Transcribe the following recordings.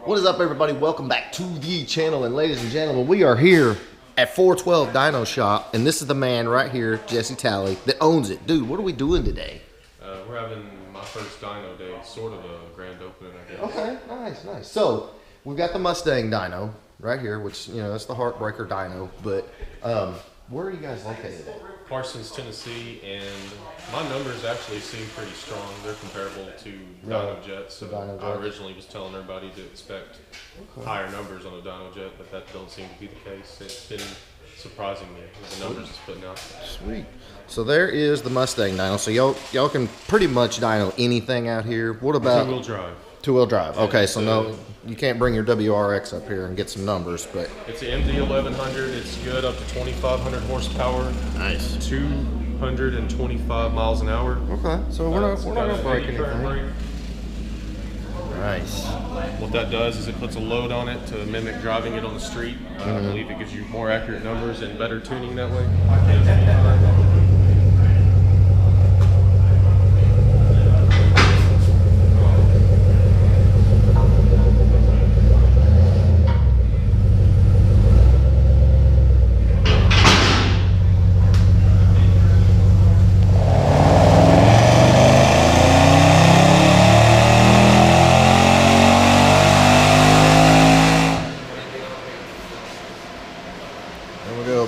What is up, everybody? Welcome back to the channel, and ladies and gentlemen, we are here at 412 Dyno Shop, and this is the man right here, Jesse Talley, that owns it. Dude, what are we doing today? We're having my first dyno day, sort of a grand opening, I guess. Okay, nice. So, we've got the Mustang dyno right here, which, you know, that's the heartbreaker dyno, but where are you guys located at? Parsons, Tennessee, and my numbers actually seem pretty strong. They're comparable to Dyno Jets. So I originally was telling everybody to expect higher numbers on a Dyno Jet, but that don't seem to be the case. It's been surprising me with the numbers it's putting out. Sweet. So there is the Mustang dyno. So y'all can pretty much dyno anything out here. What about two-wheel drive? Two-wheel drive. Okay, so no, you can't bring your WRX up here and get some numbers, but it's an MD 1100. It's good up to 2,500 horsepower. Nice. 225 miles an hour. Okay, so we're not gonna break anything. Nice. What that does is it puts a load on it to mimic driving it on the street. I believe it gives you more accurate numbers and better tuning that way.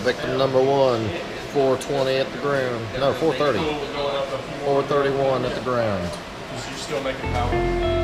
Victim number one, 420 at the ground. No, 430. 431 at the ground. You're still making power.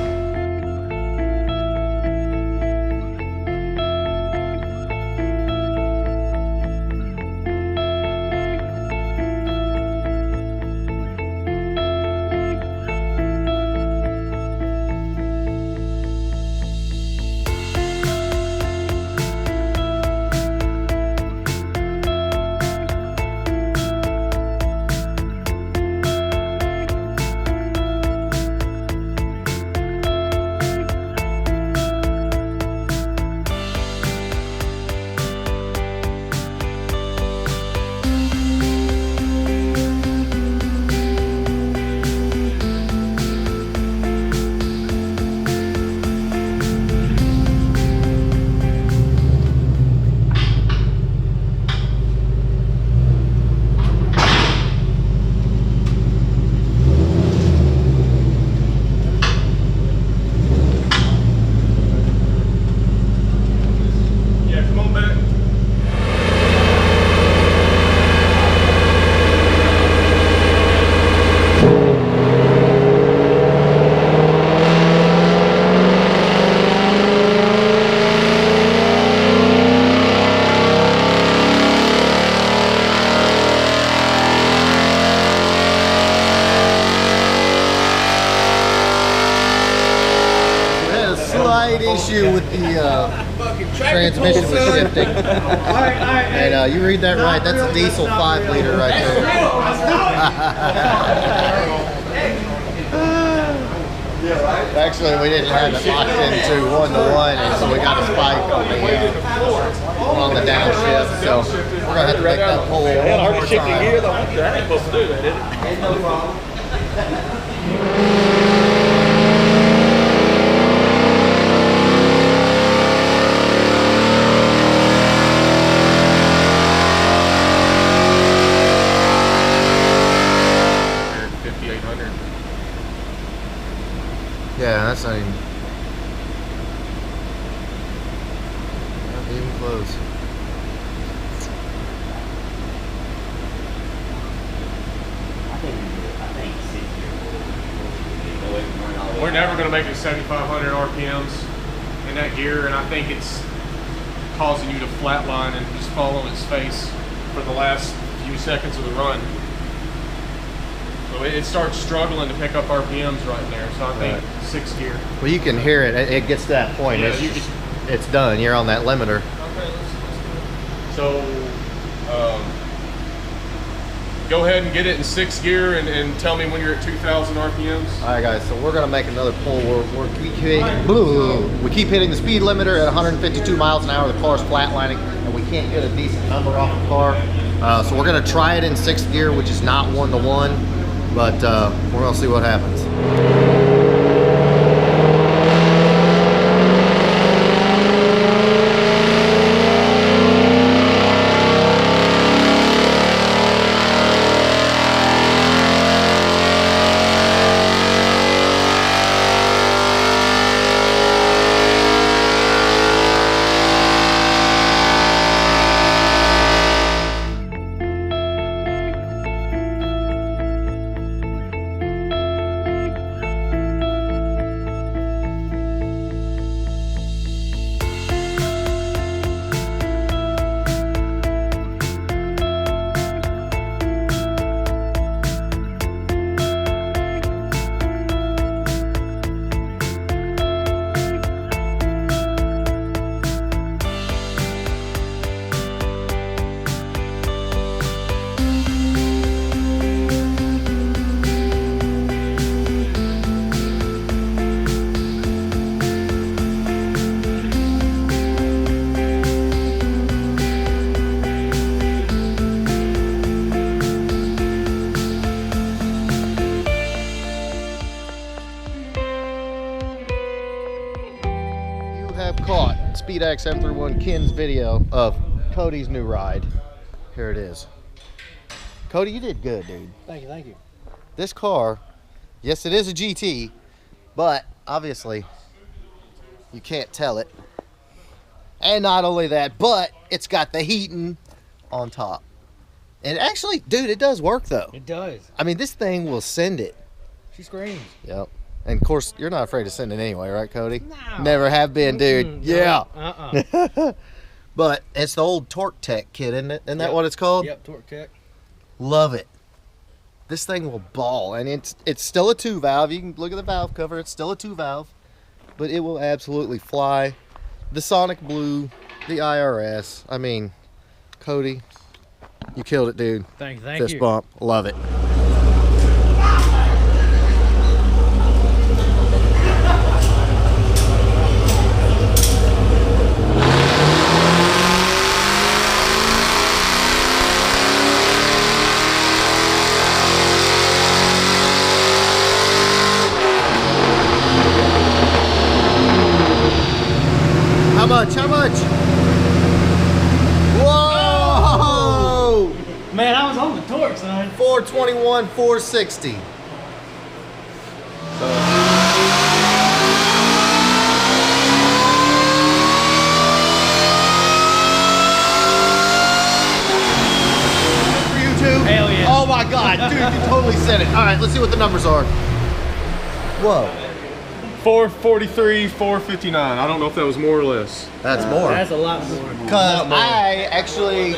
Issue with the transmission was shifting. And you read that right, that's a diesel 5 liter right there. Actually, we didn't have it locked into 1-to-1, and so we got a spike on the downshift. So we're gonna have to make that pole one more time. That ain't supposed to do that, is it? No problem. Yeah, that's not even close. We're never going to make it 7,500 RPMs in that gear, and I think it's causing you to flatline and just fall on its face for the last few seconds of the run. So it starts struggling to pick up RPMs right there. So I think 6th gear. Well, you can hear it. It gets to that point. Yeah, it's done. You're on that limiter. Okay, so go ahead and get it in 6th gear and tell me when you're at 2,000 RPMs. All right, guys. So we're gonna make another pull. We keep hitting the speed limiter at 152 miles an hour. The car's flatlining, and we can't get a decent number off the car. So we're gonna try it in 6th gear, which is not 1-to-1. But we're gonna see what happens. have caught SpeedX M31 Ken's video of Cody's new ride. Here it is. Cody, you did good, dude. Thank you. This car, yes, it is a GT, but obviously you can't tell it. And not only that, but it's got the heating on top. And actually, dude, it does work though. It does. I mean, this thing will send it. She screams. Yep. And of course, you're not afraid to send it anyway, right, Cody? No. Never have been, dude. Yeah. Uh-uh. But it's the old Torque Tech kit, isn't it? Isn't that what it's called? Yep, Torque Tech. Love it. This thing will ball, and it's still a 2-valve. You can look at the valve cover. It's still a 2-valve, but it will absolutely fly. The Sonic Blue, the IRS. I mean, Cody, you killed it, dude. Thank you. Fist bump. Love it. How much? Whoa! Man, I was on the torque, son. 421, 460. For you too? Hell yeah. Oh my God, dude, you totally said it. All right, let's see what the numbers are. Whoa. 443, 459. I don't know if that was more or less. That's more. That's a lot more. Because I actually,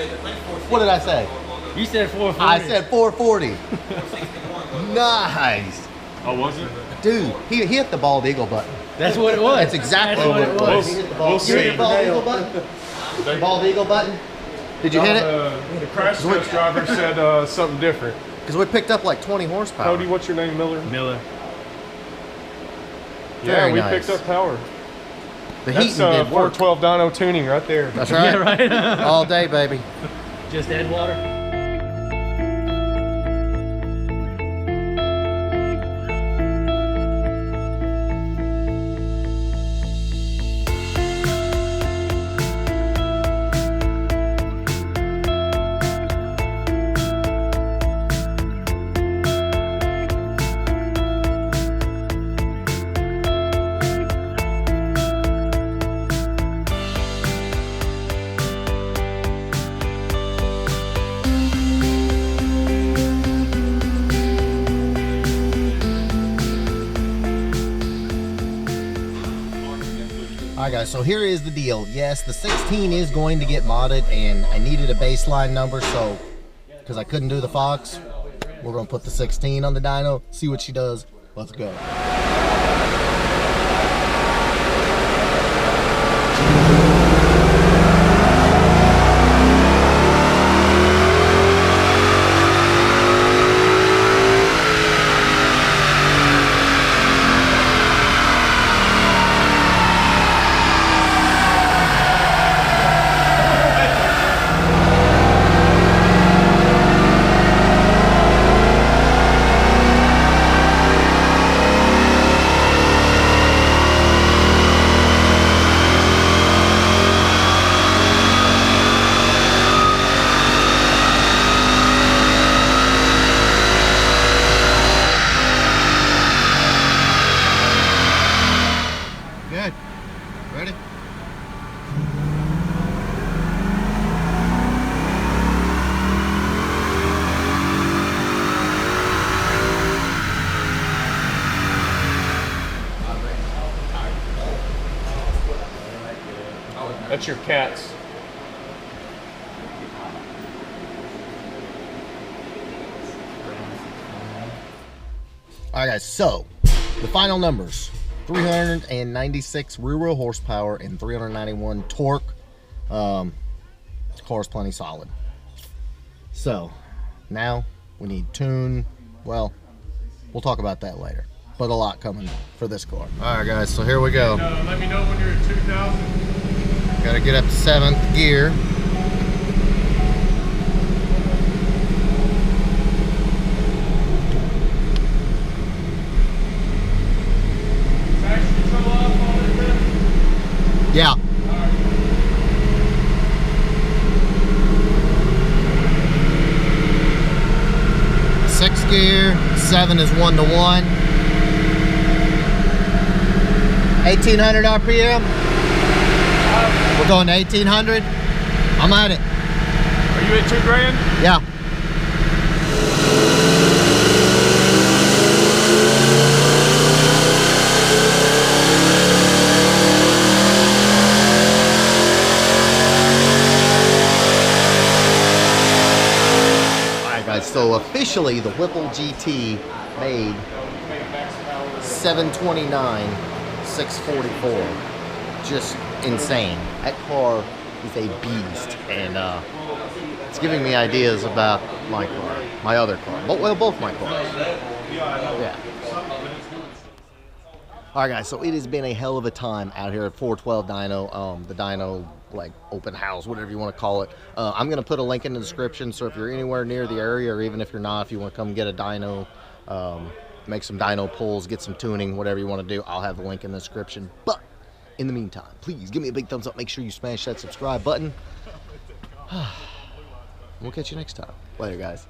what did I say? You said 440. I said 440. Nice. Oh, was it? Dude, he hit the bald eagle button. That's what it was. That's exactly what it was. He hit the bald, you hit the bald eagle button? The bald eagle button? Did you hit it? The crash test driver said something different. Because we picked up like 20 horsepower. Cody, what's your name, Miller? Miller. Very we nice. picked up power. The That's heating did work. 412 dyno tuning right there. That's right. Yeah, right. All day, baby. Just add water. Alright guys, so here is the deal. Yes, the 16 is going to get modded, and I needed a baseline number, so because I couldn't do the Fox, we're going to put the 16 on the dyno, see what she does. Let's go. Good. Ready? That's your cats. Alright guys, so the final numbers. 396 rear wheel horsepower and 391 torque. Car's plenty solid. So now we need tune. Well, we'll talk about that later, but a lot coming for this car. All right guys, so here we go. Let me know when you're at 2,000. Gotta get up to 7th gear. Yeah. Six gear, 7 is 1-to-1. 1800 RPM. We're going to 1800. I'm at it. Are you at $2,000? Yeah. Alright guys, so officially the Whipple GT made 729, 644. Just insane. That car is a beast, and it's giving me ideas about my car, my other car, well, both my cars. Yeah. All right, guys. So it has been a hell of a time out here at 412 Dyno, the Dyno like open house, whatever you want to call it. I'm gonna put a link in the description, so if you're anywhere near the area, or even if you're not, if you want to come get a dyno, make some dyno pulls, get some tuning, whatever you want to do, I'll have the link in the description. But in the meantime, please give me a big thumbs up. Make sure you smash that subscribe button. We'll catch you next time. Later, guys.